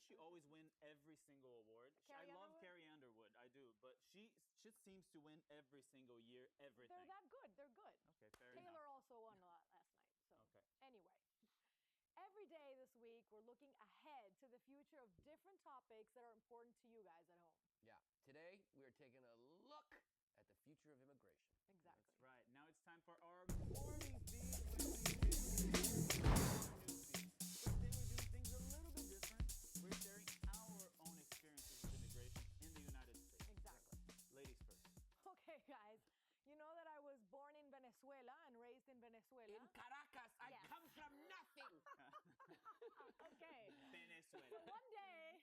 she always win every single award? Carrie I love Underwood? Carrie Underwood. I do, but she just seems to win every single year, everything. They're that good. They're good. Okay, fair Taylor enough. also won a lot last night. So Okay. anyway, every day this week we're looking ahead to the future of different topics that are important to you guys at home. Yeah. Today, we are taking a look at the future of immigration. Exactly. That's right. Now it's time for our morning feed. Today we're doing things a little bit different. We're sharing our own experiences with immigration in the United States. Exactly. Ladies first. Okay, guys. You know that I was born in Venezuela and raised in Venezuela. In Caracas, I Yes. come from nothing. Okay. Venezuela. One day,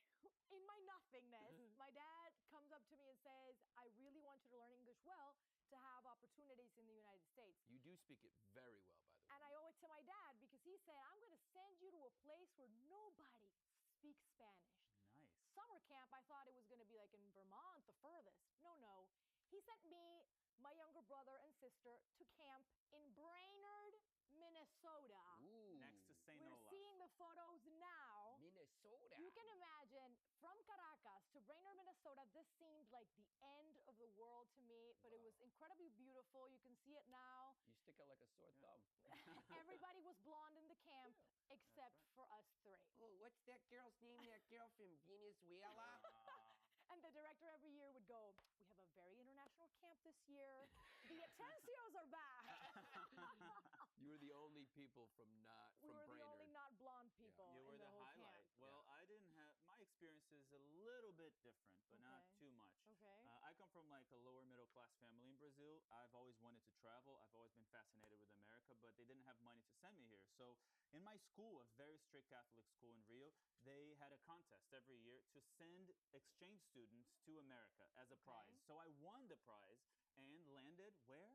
in my nothingness, my dad comes up to me and says, I really want you to learn English well to have opportunities in the United States. You do speak it very well, by the way. And I owe it to my dad because he said, I'm going to send you to a place where nobody speaks Spanish. Nice. Summer camp, I thought it was going to be like in Vermont, the furthest. No. He sent me, my younger brother and sister, to camp in Brainerd, Minnesota. Ooh. Next to St. We're Olaf. seeing the photos now. Minnesota. You can imagine from Caracas to Brainerd, Minnesota, this seemed like the end of the world to me, but it was incredibly beautiful. You can see it now. You stick out like a sore thumb. Everybody was blonde in the camp except for us three. Oh, what's that girl's name? That girl from Venezuela? And the director every year would go, we have a very international camp this year. The Atencios are back. You were the only people from We were the Brainerd. only not blonde people You were in the whole highlight. camp. Well, I didn't have my experience is a little bit different, but not Okay. too much. Okay. I come from like a lower middle class family in Brazil. I've always wanted to travel. I've always been fascinated with America, but they didn't have money to send me here. So in my school, a very strict Catholic school in Rio, they had a contest every year to send exchange students to America as a prize. So I won the prize and landed where?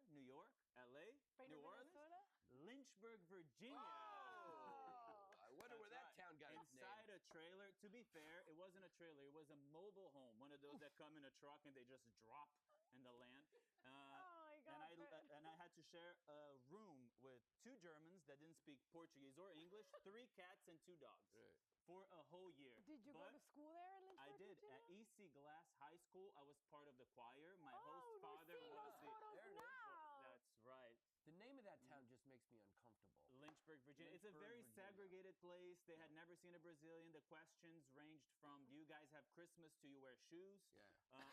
New York, LA, Brainerd, New Orleans, Minnesota? Lynchburg, Virginia. Oh. I wonder where that That's town got its name. Inside a trailer. To be fair, it wasn't a trailer. It was a mobile home. One of those that come in a truck and they just drop in the land. Oh my God. And I had to share a room with 2 Germans that didn't speak Portuguese or English, 3 cats and 2 dogs. Right. For a whole year. Did you go to school there in Lynchburg, I did. Virginia? At EC Glass High School, I was part of the choir. My Oh, host we're father seeing was those the. photos There it is. now. That's right. The name of that town just makes me uncomfortable. Lynchburg, Virginia. It's a Lynchburg, very Virginia. segregated place. They had never seen a Brazilian. The questions ranged from, do you guys have Christmas to you wear shoes? Yeah.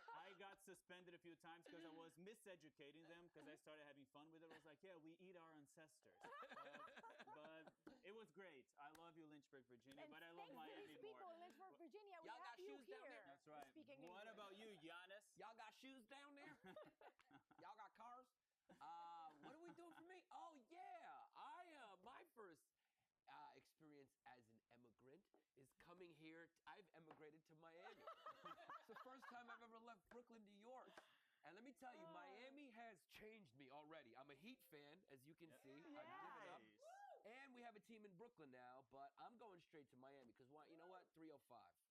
I got suspended a few times because I was miseducating them because I started having fun with it. I was like, yeah, we eat our ancestors. But it was great. I love you, Lynchburg, Virginia, And but I love thanks to Miami these more. people in Lynchburg, Virginia, we Y'all have got you shoes down here there? That's right. speaking What English. about you, Giannis? Y'all got shoes down there? Y'all got cars? What are we doing for me? Oh yeah, my first experience as an immigrant is coming here. I've emigrated to Miami. It's the first time I've ever left Brooklyn, New York. And let me tell you, Miami has changed me already. I'm a Heat fan, as you can see. I've given up. Nice. And we have a team in Brooklyn now, but I'm going straight to Miami because why? You know what? 305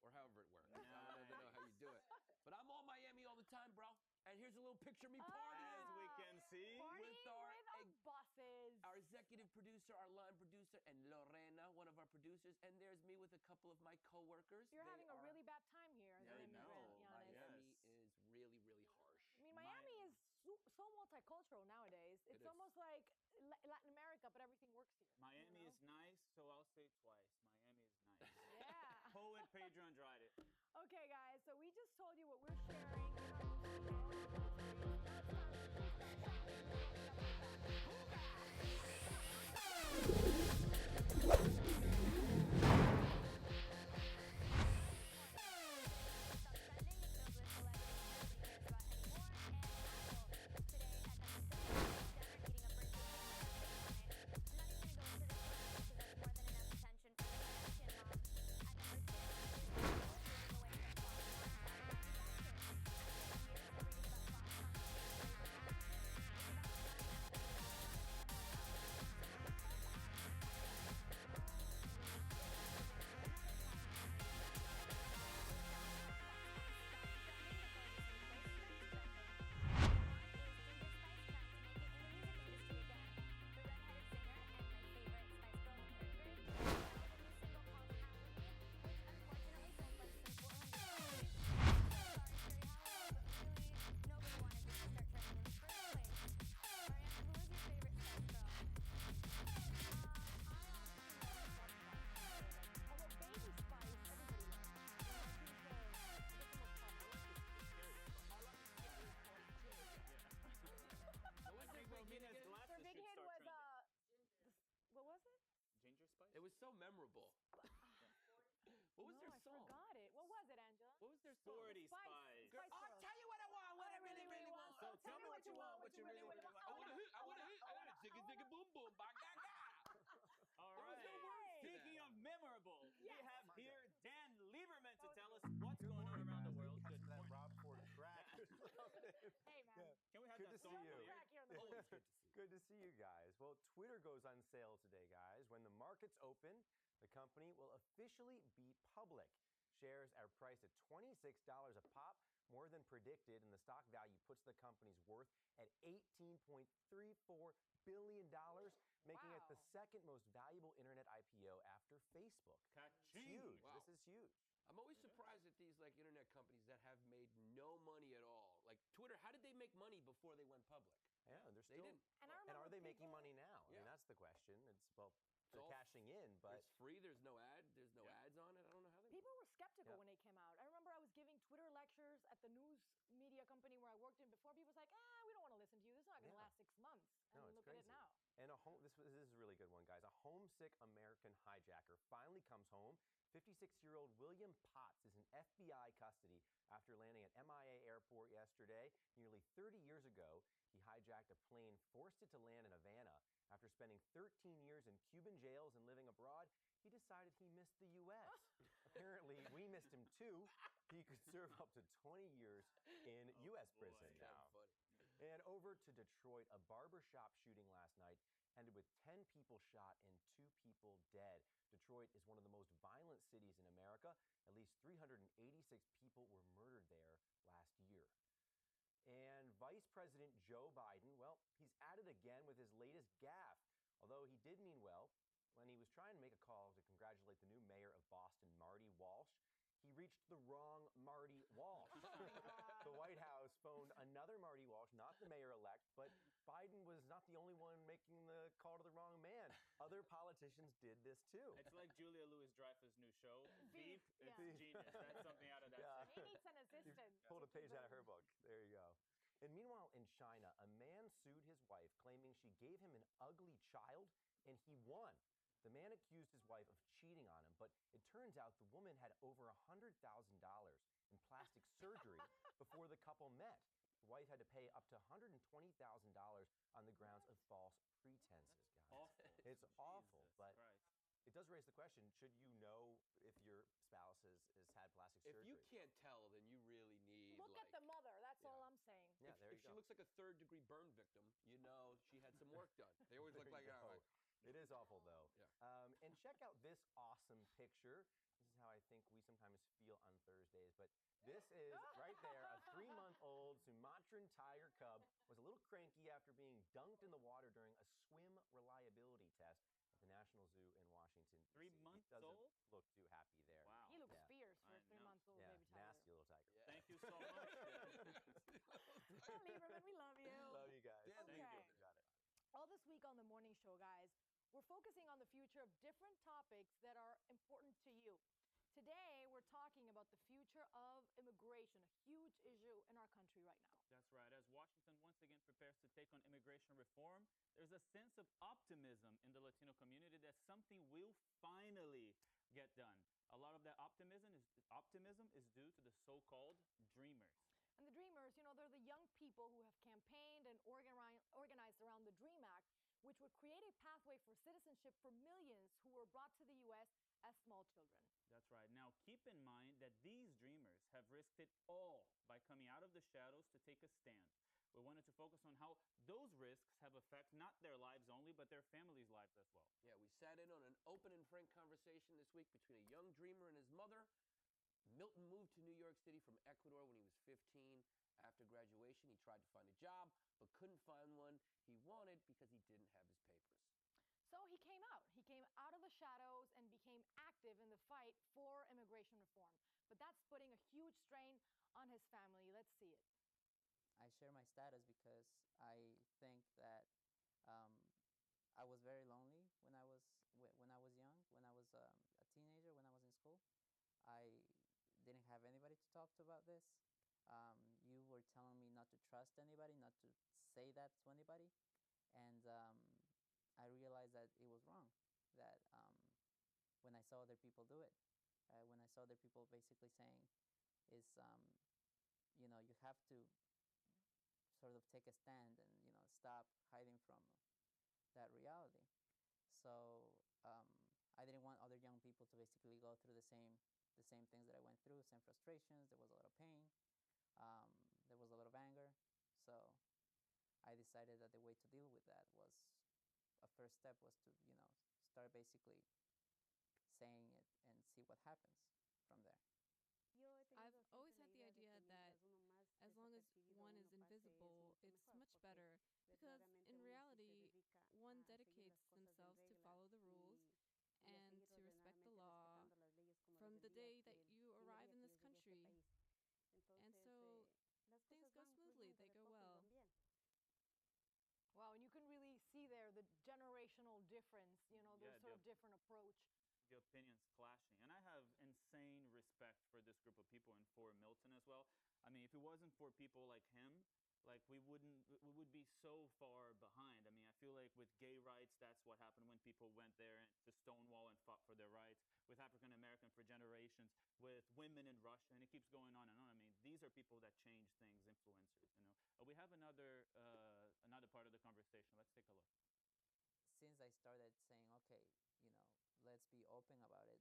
or however it works. I don't even know how you do it. But I'm all Miami all the time, bro. And here's a little picture of me partying. As we can see. Partying with our buses. Our executive producer, our line producer, and Lorena, one of our producers. And there's me with a couple of my coworkers. You're They having a are- really bad time here as Yeah, an I immigrant, know. Giannis. Miami Yes. is really, really harsh. I mean, Miami is so multicultural nowadays. It's is. almost like Latin America, but everything works here. Miami you know? is nice, so I'll say it twice. Miami is nice. Yeah. Poet Pedro Andrade. Okay, guys, so we just told you what we're sharing. in our What was their song? Sporty Spice. Spice. Spice I'll Girls. tell you what I want, what I really, really want. So tell me what you want, what you really, really want. I want to hit, I want to hit. Ziggy, ziggy, boom, boom, ba, ga, ga. All There was no right. words to Speaking that. of memorable, we Yes. have here Dan Lieberman to was tell us what's going on around the world. Catch Good that morning. Rob Ford crack or something. Hey, man. Can we have Good that to see song you. played? Back here in the Always morning. good to see you. Good to see you guys. Well, Twitter goes on sale today, guys. When the markets open, the company will officially be public. Shares are priced at $26 a pop, more than predicted, and the stock value puts the company's worth at $18.34 billion, making it the Wow. second most valuable internet IPO after Facebook. It's Ka-ching. huge. Wow. This is huge. I'm always surprised at these like internet companies that have made no money at all. Like Twitter, how did they make money before they went public? Yeah, they're They still. didn't. And I And remember are they making people- money now? I Yeah. mean, that's the question. It's well, they're all cashing in, but It's free. There's no ad. There's no ads on it. I don't know how they. People were skeptical Yeah. when they came out. I remember I was giving Twitter lectures at the news media company where I worked in before. People was like, we don't want to listen to you. This is not going to Yeah. last 6 months. And no, it's look crazy. at it now. And this is a really good one, guys. A homesick American hijacker finally comes home. 56-year-old William Potts is in FBI custody after landing at MIA Airport yesterday. Nearly 30 years ago, he hijacked a plane, forced it to land in Havana. After spending 13 years in Cuban jails and living abroad, he decided he missed the U.S. Apparently, we missed him too. He could serve up to 20 years in U.S. boy. prison It's kind now. of funny. And over to Detroit, a barbershop shooting last night ended with 10 people shot and 2 people dead. Detroit is one of the most violent cities in America. At least 386 people were murdered there last year. And Vice President Joe Biden, well, he's at it again with his latest gaffe. Although he did mean well, when he was trying to make a call to congratulate the new mayor of Boston, Marty Walsh, he reached the wrong Marty Walsh. The White House phoned another Marty Walsh, not the mayor-elect, but Biden was not the only one making the call to the wrong man. Other politicians did this too. It's like Julia Louis-Dreyfus' new show, Veep, Veep. It's yeah. genius. That's something out of that. Yeah. show. He needs an assistant. Pulled a to keep page out of her him- book. There you go. And meanwhile, in China, a man sued his wife, claiming she gave him an ugly child, and he won. The man accused his wife of cheating on him, but it turns out the woman had over $100,000 in plastic surgery before the couple met. The wife had to pay up to $120,000 on the grounds of false pretenses, guys. Awful. It's awful, Jesus but Christ. it does raise the question, should you know if your spouse has had plastic surgery? If you can't tell, then you really need. Look like, at the mother. That's all yeah. I'm saying. Yeah, if there you if she go. looks like a third-degree burn victim, you know she had some work done. They always look There like you that. go. It is awful, though. Yeah. And check out this awesome picture. This is how I think we sometimes feel on Thursdays. But this is right there, a 3-month-old Sumatran tiger cub was a little cranky after being dunked in the water during a swim reliability test at the National Zoo in Washington, D.C. 3 He months doesn't old? look too happy there. Wow. He looks Yeah. fierce for I a 3 know. months old Yeah, baby tiger. nasty little tiger. Yeah. Thank you so much. Well, Lieberman, we love you. Love you guys. Dan Okay. You got it. All this week on the morning show, guys, we're focusing on the future of different topics that are important to you. Today, we're talking about the future of immigration, a huge issue in our country right now. That's right. As Washington once again prepares to take on immigration reform, there's a sense of optimism in the Latino community that something will finally get done. A lot of that optimism is due to the so-called dreamers. And the Dreamers, they're the young people who have campaigned and organized around the DREAM Act, which would create a pathway for citizenship for millions who were brought to the U.S. as small children. That's right. Now, keep in mind that these dreamers have risked it all by coming out of the shadows to take a stand. We wanted to focus on how those risks have affected not their lives only, but their families' lives as well. Yeah, we sat in on an open and frank conversation this week between a young dreamer and his mother. Milton moved to New York City from Ecuador when he was 15. After graduation, he tried to find a job, but couldn't find one he wanted because he didn't have his papers. So he came out. He came out of the shadows and became active in the fight for immigration reform. But that's putting a huge strain on his family. Let's see it. I share my status because I think that I was very lonely when I was young, when I was a teenager, when I was in school. I didn't have anybody to talk to about this. You were telling me not to trust anybody, not to say that to anybody, and I realized that it was wrong. That when I saw other people do it, when I saw other people basically saying, is you have to sort of take a stand and stop hiding from that reality. So I didn't want other young people to basically go through the same things that I went through, same frustrations. There was a lot of pain. There was a lot of anger. So I decided that the way to deal with that was, a first step was to start basically saying it and see what happens from there. I've always had the idea that as long as one is invisible, it's much better, because in reality, one dedicates themselves to follow the rules and to respect the law from the day that you arrive in this country. And so things go smoothly, they go well. Wow, and you can really see there the generational difference, there's sort of different approach. The opinions clashing, and I have insane respect for this group of people and for Milton as well. I mean, if it wasn't for people like him, like we would be so far behind. I mean, I feel like with gay rights, that's what happened when people went there and to Stonewall and fought for their rights. With African American for generations, with women in Russia, and it keeps going on and on. I mean, these are people that change things, influencers. We have another part of the conversation. Let's take a look. Since I started saying, okay, let's be open about it,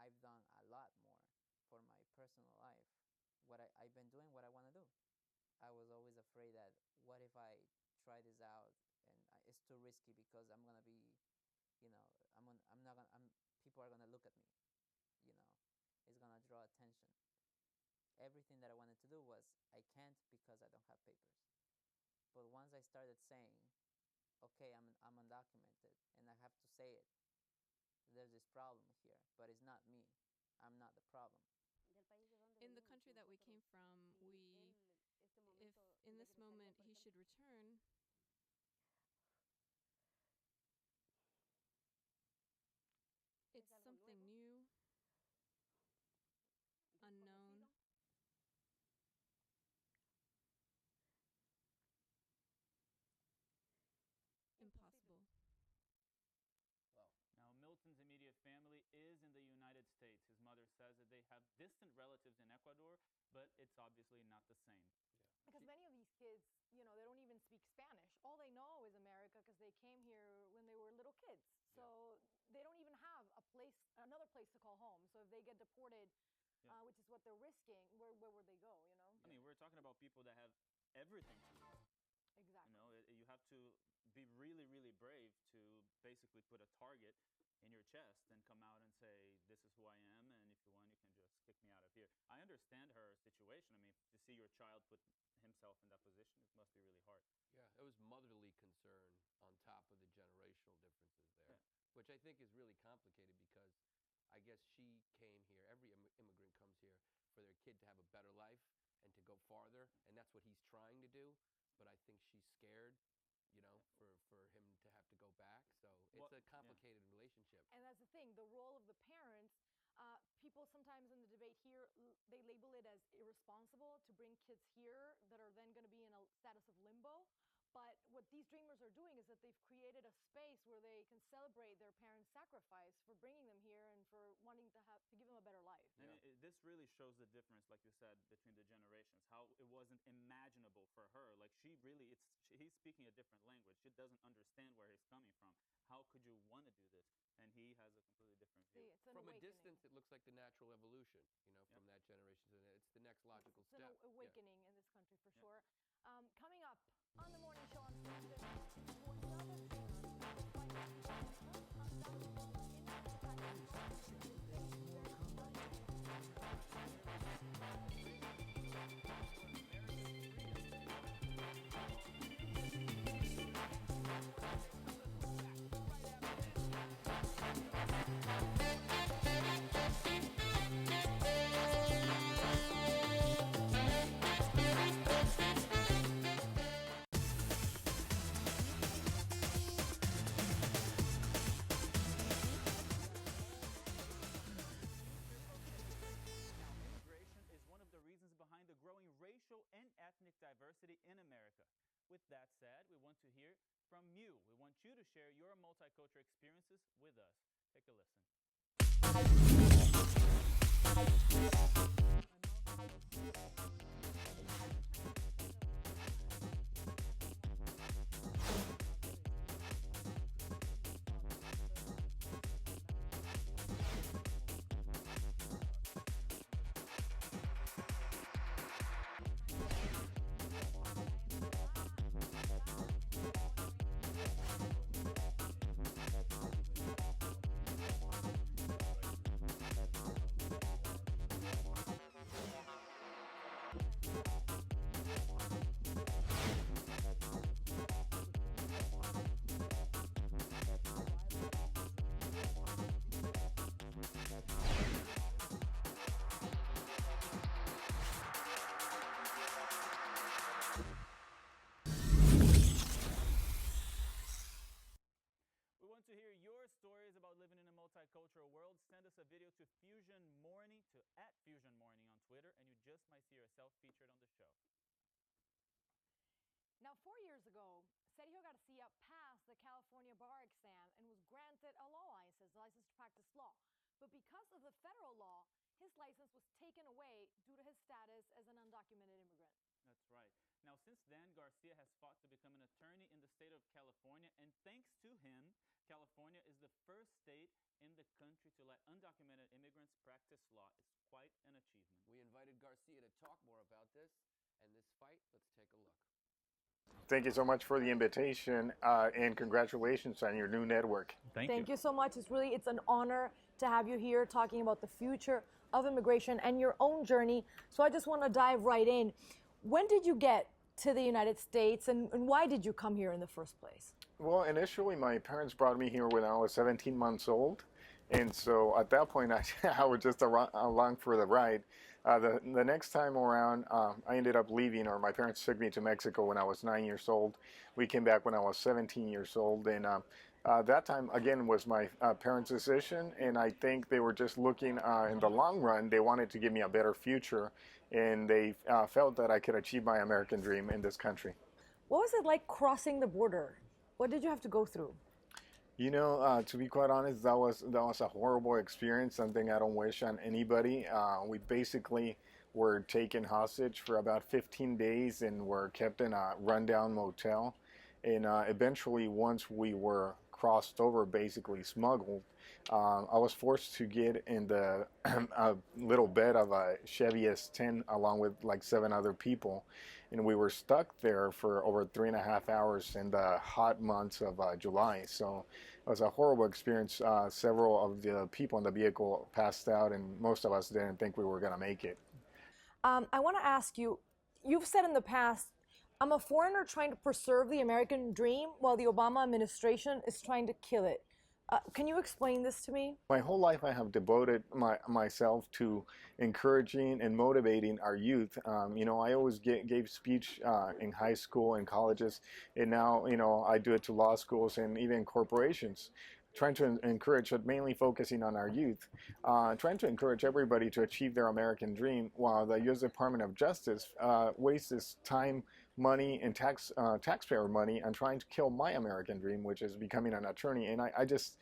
I've done a lot more for my personal life. I've been doing what I want to do. I was always afraid that what if I try this out and it's too risky because I'm gonna be, people are gonna look at me, it's gonna draw attention. Everything that I wanted to do was I can't because I don't have papers. But once I started saying, okay, I'm undocumented and I have to say it, there's this problem here, but it's not me. I'm not the problem. In the country that we came from, if in this moment he should return, it's something new, unknown. Impossible. Now, Milton's immediate family is in the United States. His mother says that they have distant relatives in Ecuador, but it's obviously not the same. Because many of these kids, they don't even speak Spanish. All they know is America because they came here when they were little kids. So they don't even have another place to call home. So if they get deported, which is what they're risking, where would they go, I mean, we're talking about people that have everything to lose. Exactly. You have to be really, really brave to basically put a target in your chest and come out and say, this is who I am, and if you want, you can just kick me out of here. I understand her situation. I mean, to see your child put himself in that position, it must be really hard. Yeah, it was motherly concern on top of the generational differences there, which I think is really complicated because I guess she came here, every immigrant comes here for their kid to have a better life and to go farther, and that's what he's trying to do. But I think she's scared, for him to have to go back. So it's a complicated relationship. And that's the thing, the role of the parents, people sometimes in the debate here, they label it as irresponsible to bring kids here that are then going to be in a status of limbo. But what these dreamers are doing is that they've created a space where they can celebrate their parents' sacrifice for bringing them here and for wanting to give them a better life. And this really shows the difference, like you said, between the generations, how it wasn't imaginable for her. Like he's speaking a different language. She doesn't understand where he's coming from. How could you want to do this? And he has a completely different view. From a distance, it looks like the natural evolution, from that generation. It's the next logical step. It's an awakening in this country for sure. Coming up on the morning show on Thursday, behind the growing racial and ethnic diversity in America. With that said, we want to hear from you. We want you to share your multicultural experiences with us. Take a listen. Fusion Morning to @FusionMorning on Twitter, and you just might see yourself featured on the show. Now, 4 years ago, Sergio Garcia passed the California bar exam and was granted a law license to practice law. But because of the federal law, his license was taken away due to his status as an undocumented immigrant. That's right. Now, since then, Garcia has fought to become an attorney in the state of California, and thanks to him, California is the first state in the country to let undocumented immigrants practice law. It's quite an achievement. We invited Garcia to talk more about this and this fight. Let's take a look. Thank you so much for the invitation, and congratulations on your new network. Thank you so much. It's an honor to have you here talking about the future of immigration and your own journey. So I just want to dive right in. When did you get to the United States, and why did you come here in the first place? Well, initially my parents brought me here when I was 17 months old, and so at that point I was just along for the ride. The next time around, I ended up leaving, or my parents took me to Mexico when I was 9 years old. We came back when I was 17 years old, and that time, again, was my parents' decision, and I think they were just looking in the long run. They wanted to give me a better future, and they felt that I could achieve my American dream in this country. What was it like crossing the border? What did you have to go through? You know, to be quite honest, that was a horrible experience, something I don't wish on anybody. We basically were taken hostage for about 15 days and were kept in a rundown motel. And eventually, once we were crossed over, basically smuggled, I was forced to get in the a little bed of a Chevy S10 along with like 7 other people. And we were stuck there for over 3.5 hours in the hot months of July. So it was a horrible experience. Several of the people in the vehicle passed out, and most of us didn't think we were going to make it. I want to ask you, you've said in the past, I'm a foreigner trying to preserve the American dream while the Obama administration is trying to kill it. Can you explain this to me? My whole life I have devoted myself to encouraging and motivating our youth. You know, I always gave speech in high school and colleges, and now, you know, I do it to law schools and even corporations, trying to encourage, but mainly focusing on our youth, trying to encourage everybody to achieve their American dream, while the U.S. Department of Justice wastes time, money, and taxpayer money on trying to kill my American dream, which is becoming an attorney. And I just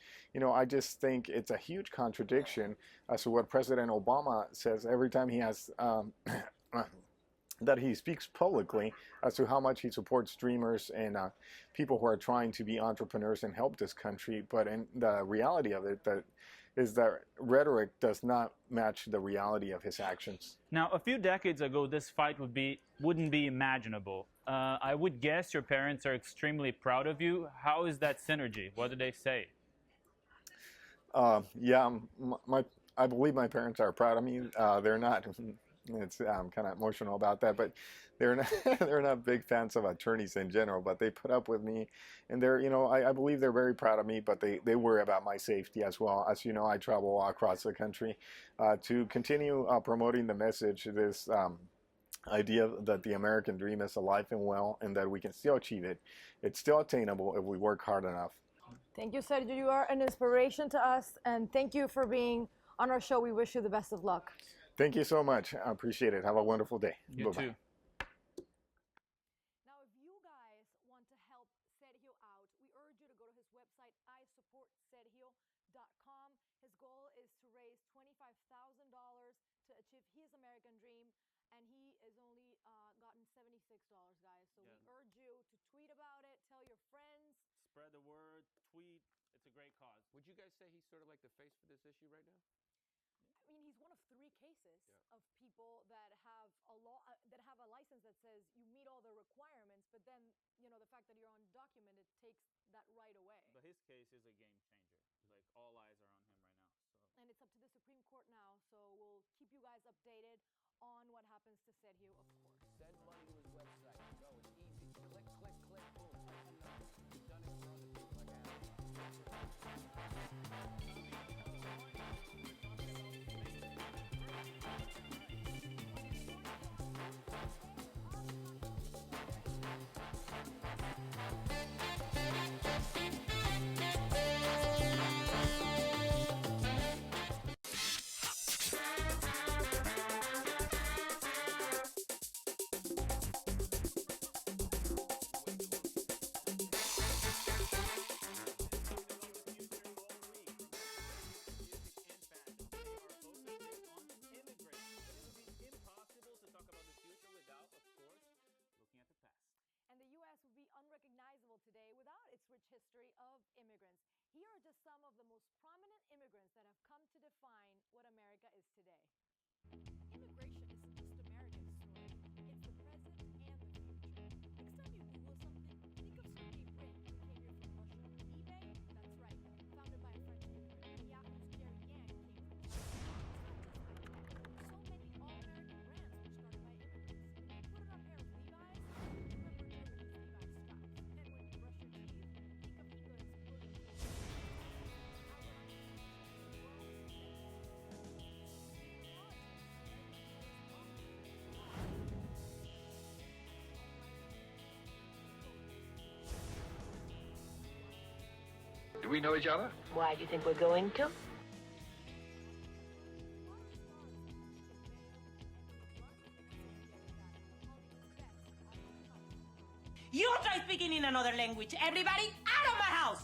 think it's a huge contradiction as to what President Obama says every time he has that he speaks publicly as to how much he supports dreamers and people who are trying to be entrepreneurs and help this country. But in the reality of it, that rhetoric does not match the reality of his actions. Now, a few decades ago, this fight wouldn't be imaginable. I would guess your parents are extremely proud of you. How is that synergy? What do they say? Yeah, I believe my parents are proud of me. They're not. I'm kind of emotional about that, but they're not big fans of attorneys in general. But they put up with me, and I believe they're very proud of me. But they worry about my safety as well. As you know, I travel all across the country to continue promoting the message, this idea that the American dream is alive and well, and that we can still achieve it. It's still attainable if we work hard enough. Thank you, Sergio. You are an inspiration to us, and thank you for being on our show. We wish you the best of luck. Thank you so much. I appreciate it. Have a wonderful day. You Bye-bye. too. Now, if you guys want to help Sergio out, we urge you to go to his website, isupportsergio.com. His goal is to raise $25,000 to achieve his American dream, and he has only gotten $76, guys. So we urge you to tweet about it, tell your friends. Spread the word, tweet. It's a great cause. Would you guys say he's sort of like the face for this issue right now? I mean, he's one of 3 cases of people that have a license that says you meet all the requirements, but then, the fact that you're undocumented takes that right away. But his case is a game changer. Like, all eyes are on him right now. And it's up to the Supreme Court now, so we'll keep you guys updated on what happens to Sergio, of course. Send money to his website. Go, it's easy. Click, click, click, boom. You've done it for other people like history of immigrants. Here are just some of the most prominent immigrants that have come to define what America is today. Immigration isn't just America's story, it's the present and the future. Next time you Google something, think of Sergey Brin, who came here from Russia. eBay? That's right, founded by a French immigrant. Yahoo's Jerry Yang came from China. It's not just high tech. So many all-American brands were started by immigrants. When you put on a pair of Levi's, remember Germany's Levi Strauss. And when you brush your teeth, think of England's William James. Do we know each other? Why do you think we're going to? You try speaking in another language. Everybody out of my house!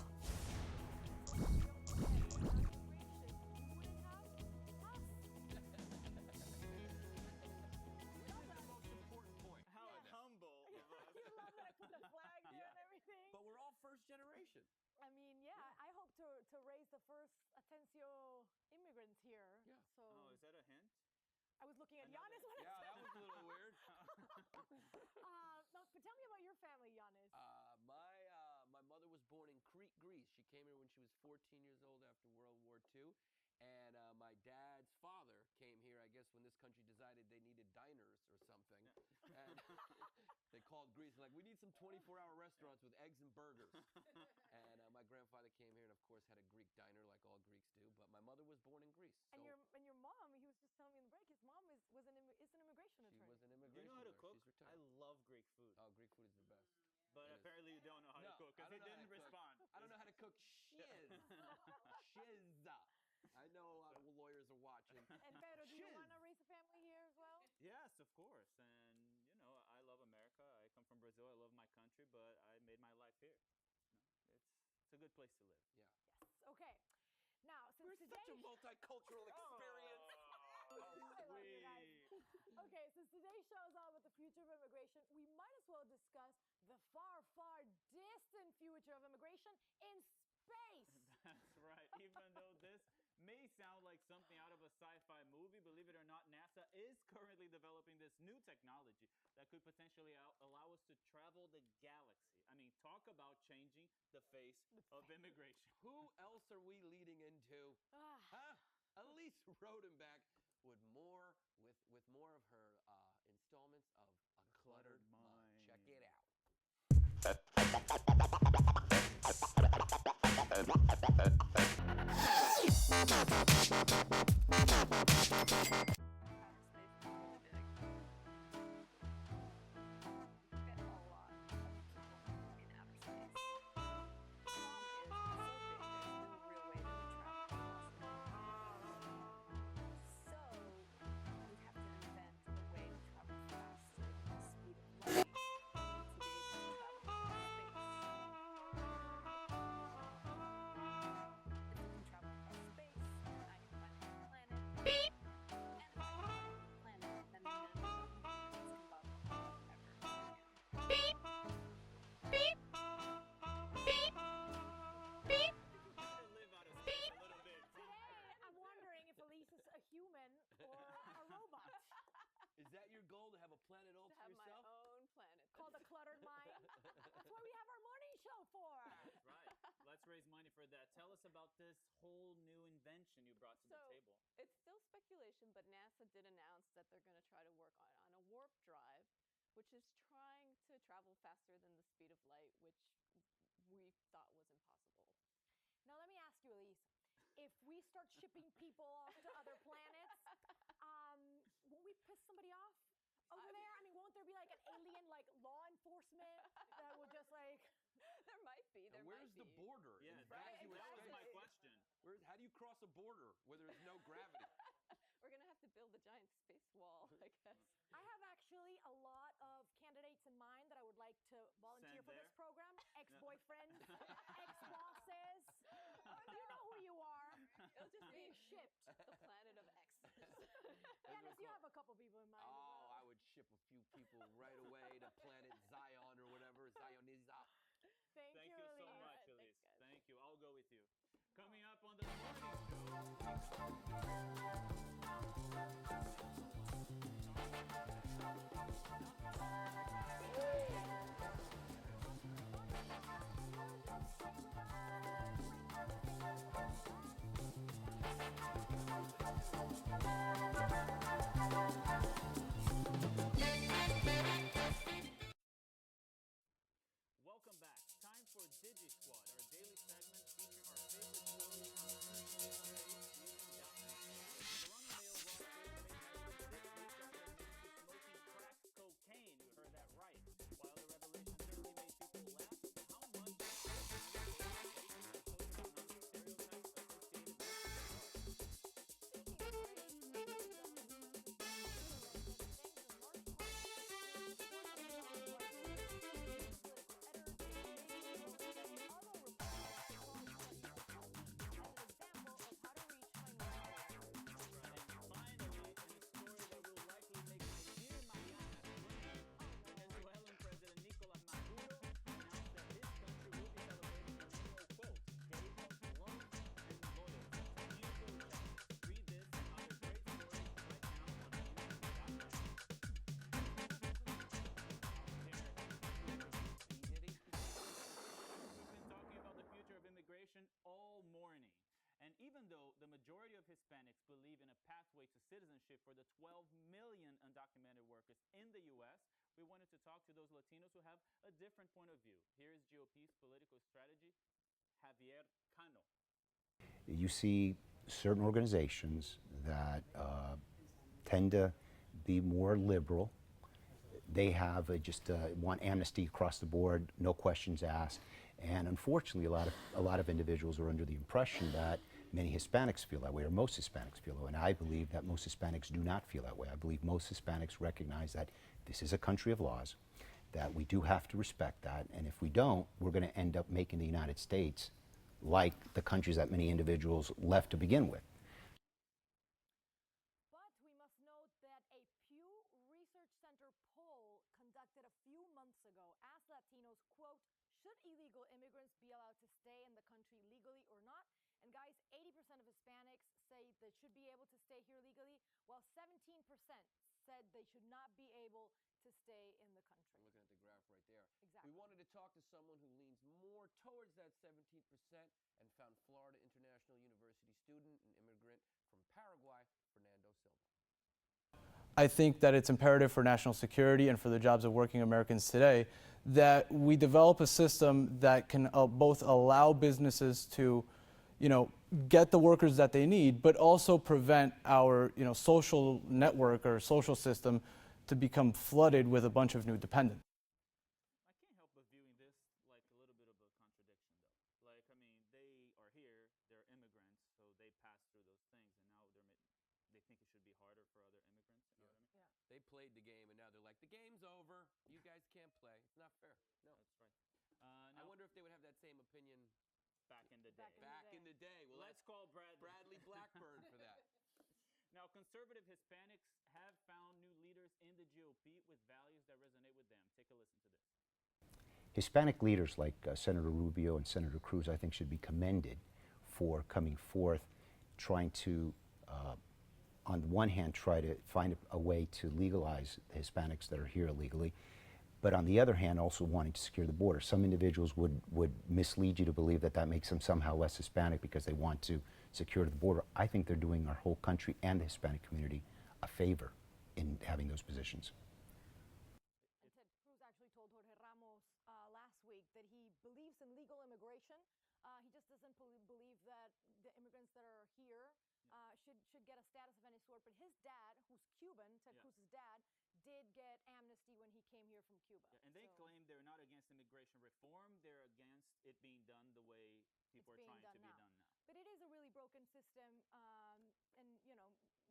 How humble of us. You love that I put the flag there and everything. But we're all first generation. I mean, yeah, I hope to raise the first Atencio immigrants here. Yeah. So Oh, is that a hint? I was looking at Another- Giannis when Yeah, I that said was a little weird. no, but tell me about your family, Giannis. My mother was born in Crete, Greece. She came here when she was 14 years old after World War II. And my dad's father came here, I guess, when this country decided they needed diners or something. And they called Greece, like, we need some 24-hour restaurants with eggs and burgers. And my grandfather came here and, of course, had a Greek diner like all Greeks do. But my mother was born in Greece. and So your mom, he was just telling me in the break, his mom is an immigration she attorney. was an Do immigration you know how to lawyer. cook? She's I retired. love Greek food. Oh, Greek food is the best. But It is. apparently you don't know how No, to cook I because he don't know how didn't to cook. respond. I don't know how to cook shiz. Shiz. I know a lot of lawyers are watching. And Pedro, do you Shiz. want to raise a family here as well? Yes, of course. And, you know, I love America. I come from Brazil. I love my country, but I made my life here. You know, it's a good place to live. Yeah. Yes. Okay. Now, since We're today, such a multicultural experience. I love you guys. Okay, since today's show is all about the future of immigration, we might as well discuss the far, far distant future of immigration in space. That's right. Even though this may sound like something out of a sci-fi movie, believe it or not, NASA is currently developing this new technology that could potentially allow us to travel the galaxy. I mean, talk about changing the face of immigration. Who else are we leading into? Ah. Huh? Elise Rodenbach with more of her installments of A Cluttered Mind. Check it out. Live out of space a little bit. Today, I'm wondering if Elise is a human or a robot. Is that your goal, to have a planet all to have yourself? my own planet. Called a cluttered mind. That's what we have our morning show for. That's right. Let's raise money for that. Tell us about this whole new invention you brought to the table. It's still speculation, but NASA did announce that they're going to try to work on a warp drive, which is trying to travel faster than the speed of light, which we thought was impossible. Now, let me ask you, Elise. If we start shipping people off to other planets, won't we piss somebody off over there? I mean, won't there be like an alien, like law enforcement that will just like? There might be. And where's the border? Yeah, in that vacuous was space? my question. How do you cross a border where there's no gravity? We're going to have to build a giant space wall, I guess. I have actually a lot of candidates in mind that I would like to volunteer for this program. Ex-boyfriends, ex-bosses. You know who you are. It'll just Being be shipped. the planet of exes. Dennis, you have a couple people in mind. as Oh, well. I would ship a few people right away to planet Zion or whatever, Zioniza. Thank you so Elise. much, Elise. I'll go with you. Coming up on the morning Welcome back. Time for Digi Squad, our daily segment featuring our favorite stories from Toronto Mayor Ross Taylor made headlines this week after admitting to smoking crack cocaine. You heard that right. While the revelation certainly made people laugh, how much Venezuelan President Nicolas Maduro announced that his country will be celebrating El Nino quote, day of love and loyalty. Read this and other great stories right now on We've been talking about the future of immigration all morning. And even though the majority of Hispanics believe in a pathway to citizenship for the 12 million undocumented workers in the U.S., we wanted to talk to those Latinos who have a different point of view. Here is GOP's political strategist, Javier Cano. You see certain organizations that tend to be more liberal. They have want amnesty across the board, no questions asked. And unfortunately, a lot of individuals are under the impression that many Hispanics feel that way, or most Hispanics feel that way. And I believe that most Hispanics do not feel that way. I believe most Hispanics recognize that this is a country of laws, that we do have to respect that. And if we don't, we're going to end up making the United States like the countries that many individuals left to begin with. But we must note that a Pew Research Center poll conducted a few months ago asked Latinos, quote, should illegal immigrants be allowed to stay in the country legally or not? And guys, 80% of Hispanics say they should be able to stay here legally, while 17% said they should not be able to stay in the country. I'm looking at the graph right there. Exactly. We wanted to talk to someone who leans more towards that 17% and found Florida International University student and immigrant from Paraguay, Fernando Silva. I think that it's imperative for national security and for the jobs of working Americans today that we develop a system that can both allow businesses to, get the workers that they need, but also prevent our, social network or social system to become flooded with a bunch of new dependents. I can't help but viewing this like a little bit of a contradiction, though. Like, I mean, they are here, they're immigrants, so they pass through those things, and now they think it should be harder for other immigrants. You know what I mean? Yeah. They played the game, and now they're like, the game's over. You guys can't play. It's not fair. No. That's right. I wonder if they would have that same opinion back in the day. Back in the day. Well, let's call Bradley Blackburn for that. Now, conservative Hispanics have found new leaders in the GOP with values that resonate with them. Take a listen to this. Hispanic leaders like Senator Rubio and Senator Cruz, I think, should be commended for coming forth, trying to, on the one hand, try to find a way to legalize the Hispanics that are here illegally, but on the other hand, also wanting to secure the border. Some individuals would mislead you to believe that that makes them somehow less Hispanic because they want to secure the border. I think they're doing our whole country and the Hispanic community a favor in having those positions. And Ted Cruz actually told Jorge Ramos last week that he believes in legal immigration. He just doesn't believe that the immigrants that are here should get a status of any sort. But his dad, who's Cuban, Ted Cruz's dad, did get amnesty when he came here from Cuba. Yeah, and they claim they're not against immigration reform. They're against it being done the way people are trying to be done now. But it is a really broken system, and,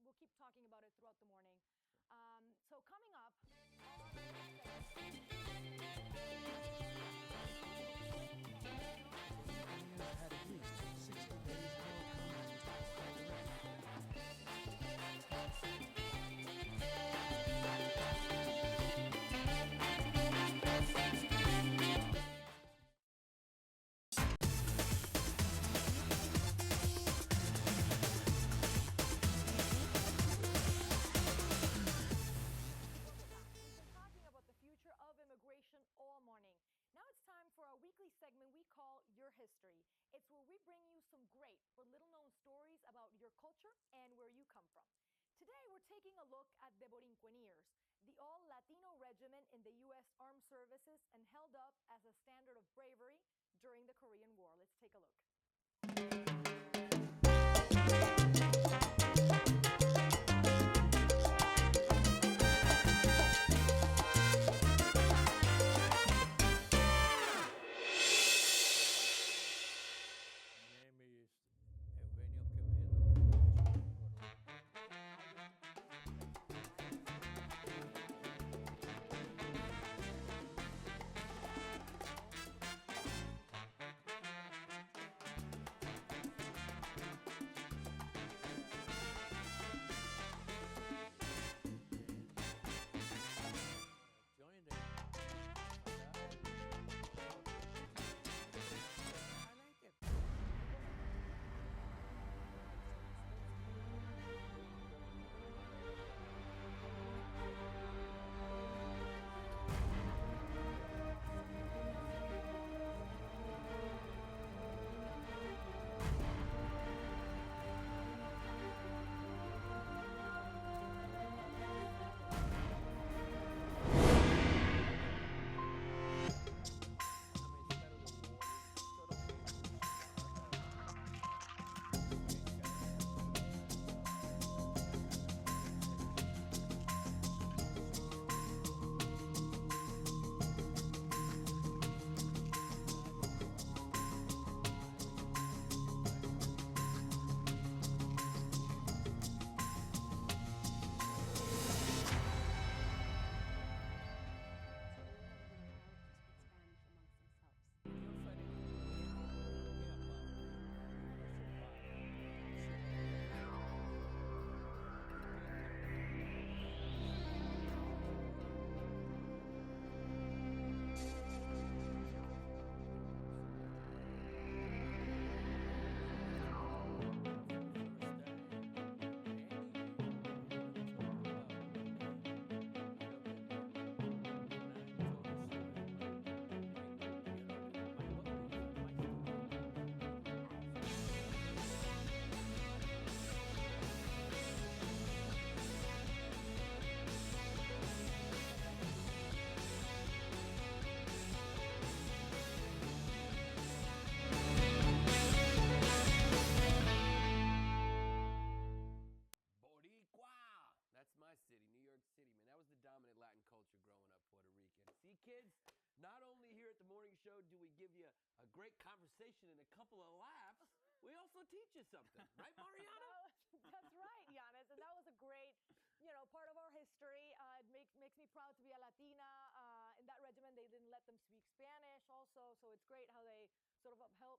we'll keep talking about it throughout the morning. So coming up call Your History. It's where we bring you some great but little known stories about your culture and where you come from. Today, we're taking a look at the Borinqueniers, the all-Latino regiment in the U.S. Armed Services and held up as a standard of bravery during the Korean War. Let's take a look. Dominant Latin culture growing up Puerto Rican. See, kids, not only here at the morning show do we give you a great conversation and a couple of laughs, we also teach you something. Right, Mariana? That's right, Giannis. And that was a great, part of our history. It makes me proud to be a Latina. In that regiment, they didn't let them speak Spanish also. So it's great how they sort of upheld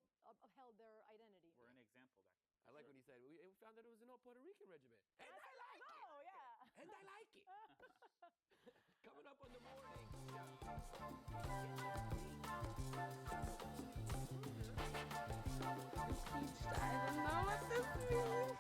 their identity. We're an example back then. I like when he said, we found out it was an all Puerto Rican regiment. And I like it. Oh, yeah. And I like it. Coming up on the morning show. I don't know what this means.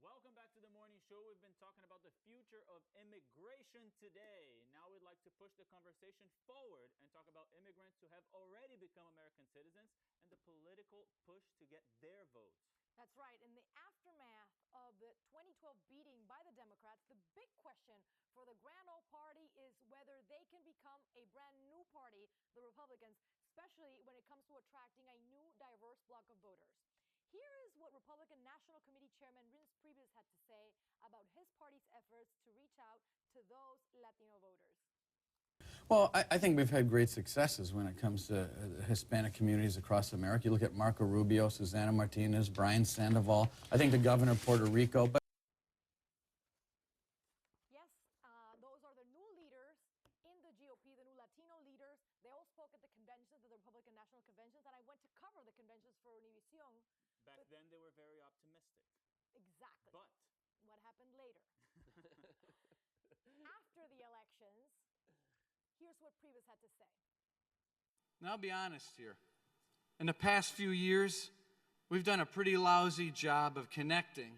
Welcome back to the morning show. We've been talking about the future of immigration today. Now we'd like to push the conversation forward and talk about immigrants who have already become American citizens and the political push to get their votes. That's right. In the aftermath of the 2012 beating by the Democrats, the big question for the Grand Old Party is whether they can become a brand new party, the Republicans, especially when it comes to attracting a new, diverse bloc of voters. Here is what Republican National Committee Chairman Reince Priebus had to say about his party's efforts to reach out to those Latino voters. Well, I think we've had great successes when it comes to Hispanic communities across America. You look at Marco Rubio, Susana Martinez, Brian Sandoval, I think the governor of Puerto Rico. But yes, those are the new leaders in the GOP, the new Latino leaders. They all spoke at the conventions, at the Republican National Conventions, and I went to cover the conventions for Univision. Back then, they were very optimistic. Exactly. But what happened later? After the elections, here's what Priebus had to say. And I'll be honest here. In the past few years, we've done a pretty lousy job of connecting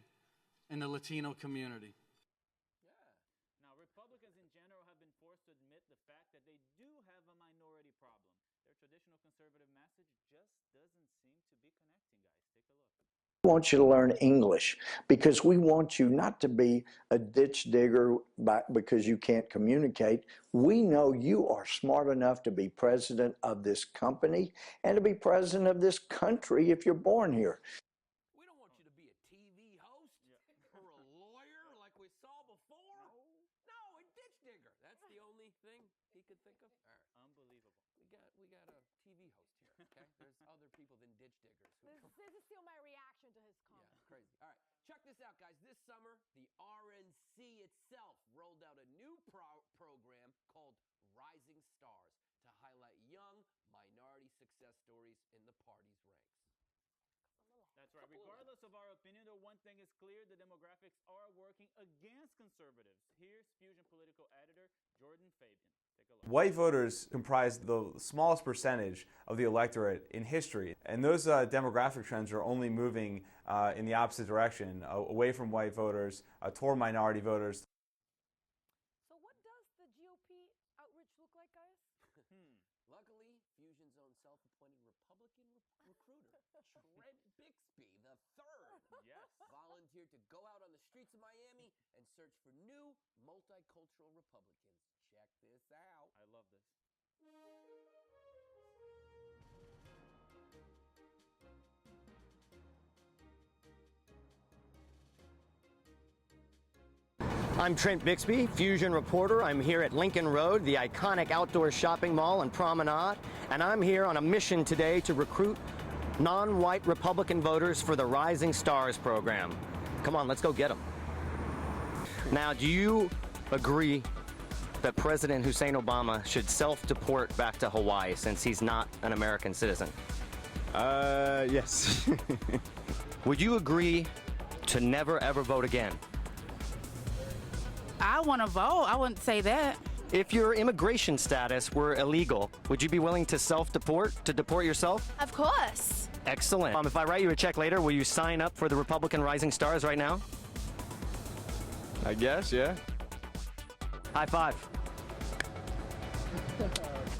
in the Latino community. Now, Republicans in general have been forced to admit the fact that they do have a minority problem. Their traditional conservative message just doesn't seem to be connecting, guys. Take a look. We want you to learn English because we want you not to be a ditch digger because you can't communicate. We know you are smart enough to be president of this company and to be president of this country if you're born here. We don't want you to be a TV host or a lawyer like we saw before. No, a ditch digger. That's the only thing he could think of. All right. Unbelievable. We got a TV host here, okay? There's other people than ditch diggers. This is still my reaction to his comment. Yeah, crazy. All right, check this out, guys. This summer, the RNC itself rolled out a new program called Rising Stars to highlight young minority success stories in the party's ranks. That's right. Regardless of our opinion, though, one thing is clear: the demographics are working against conservatives. Here's Fusion political editor Jordan Fabian. Take a look. White voters comprise the smallest percentage of the electorate in history, and those demographic trends are only moving in the opposite direction, away from white voters toward minority voters. So what does the GOP outreach look like, guys? Luckily, Fusion's own self-appointed Republican recruiter, Trent Bixby III, Yes. volunteered to go out on the streets of Miami and search for new multicultural Republicans. Check this out. I love this. I'm Trent Bixby, Fusion reporter. I'm here at Lincoln Road, the iconic outdoor shopping mall and promenade, and I'm here on a mission today to recruit non-white Republican voters for the Rising Stars program. Come on, let's go get them. Now, do you agree that President Hussein Obama should self-deport back to Hawaii since he's not an American citizen? Yes. Would you agree to never ever vote again? I want to vote. I wouldn't say that. If your immigration status were illegal, would you be willing to self-deport, to deport yourself? Of course. Excellent. If I write you a check later, will you sign up for the Republican Rising Stars right now? I guess, yeah. High five.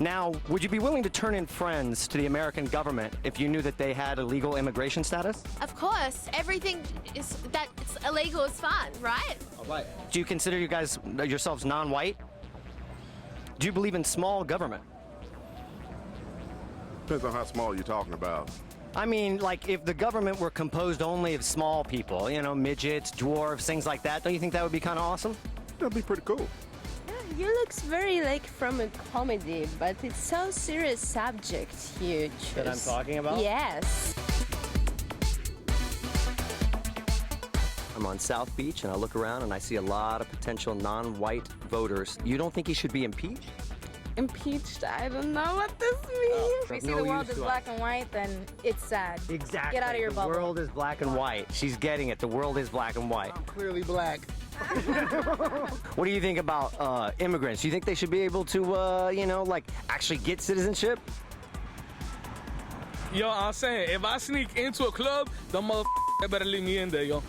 Now, would you be willing to turn in friends to the American government if you knew that they had illegal immigration status? Of course. Everything that's illegal is fun, right? All right. Do you consider you guys yourselves non-white? Do you believe in small government? Depends on how small you're talking about. I mean, like if the government were composed only of small people, you know, midgets, dwarves, things like that, don't you think that would be kind of awesome? That'd be pretty cool. You looks very like from a comedy, but it's so serious subject you choose. That I'm talking about? Yes. I'm on South Beach and I look around and I see a lot of potential non-white voters. You don't think he should be impeached? Impeached? I don't know what this means. If we see the world is black and white, then it's sad. Exactly. Get out of your bubble. The world is black and white. She's getting it. The world is black and white. I'm clearly black. What do you think about immigrants? Do you think they should be able to, you know, like actually get citizenship? Yo, I'm saying, if I sneak into a club, the motherfucker better leave me in there, yo.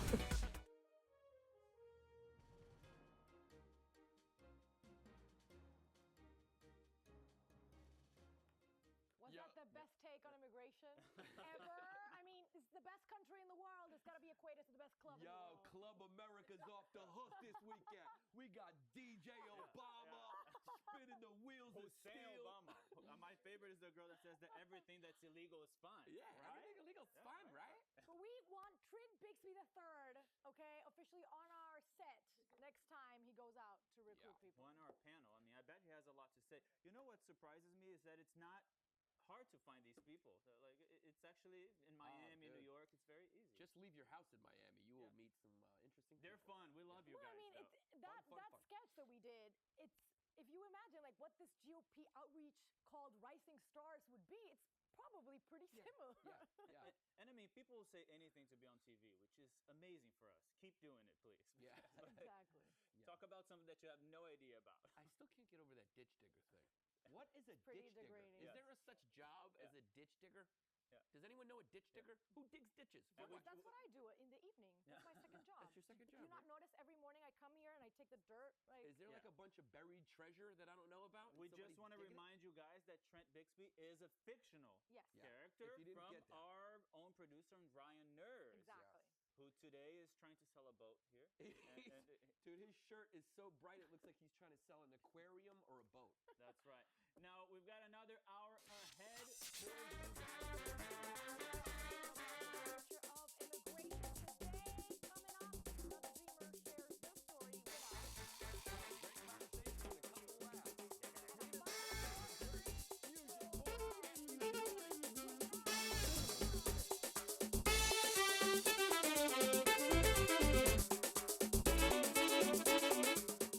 Was that the best take on immigration ever? I mean, it's the best country in the world. It's got to be equated to the best club in the world. Club America's off the hook this weekend. We got DJ Obama spinning the wheels of Hussein steel. Obama. My favorite is the girl that says that everything that's illegal is fine. Yeah, right? everything illegal is fine, right? But we want Trent Bixby III, okay, officially on our set next time he goes out to recruit people. On our panel. I mean, I bet he has a lot to say. You know what surprises me is that it's not hard to find these people. Like, it's actually in Miami, New York, it's very easy. Just leave your house in Miami. You will meet some interesting people. They're fun. We love you Well, guys. I mean, that sketch that we did, it's, if you imagine like what this GOP outreach called Rising Stars would be, it's probably pretty similar. Yeah. And I mean, people will say anything to be on TV, which is amazing for us. Keep doing it, please. Yeah. Exactly. Talk about something that you have no idea about. I still can't get over that ditch digger thing. What is a Pretty ditch digger? degrading. Is there a such job as a ditch digger? Does anyone know a ditch digger? Who digs ditches? That's what I do in the evening. That's my second job. That's your second Do job. you not notice every morning I come here and I take the dirt? Like, Is there like a bunch of buried treasure that I don't know about? We just want to remind you guys that Trent Bixby is a fictional character from our own producer, Ryan Nurs. Exactly. Who today is trying to sell a boat here. Dude, his shirt is so bright it looks like he's trying to sell an aquarium or a boat. That's right. Now, we've got another hour ahead for you guys.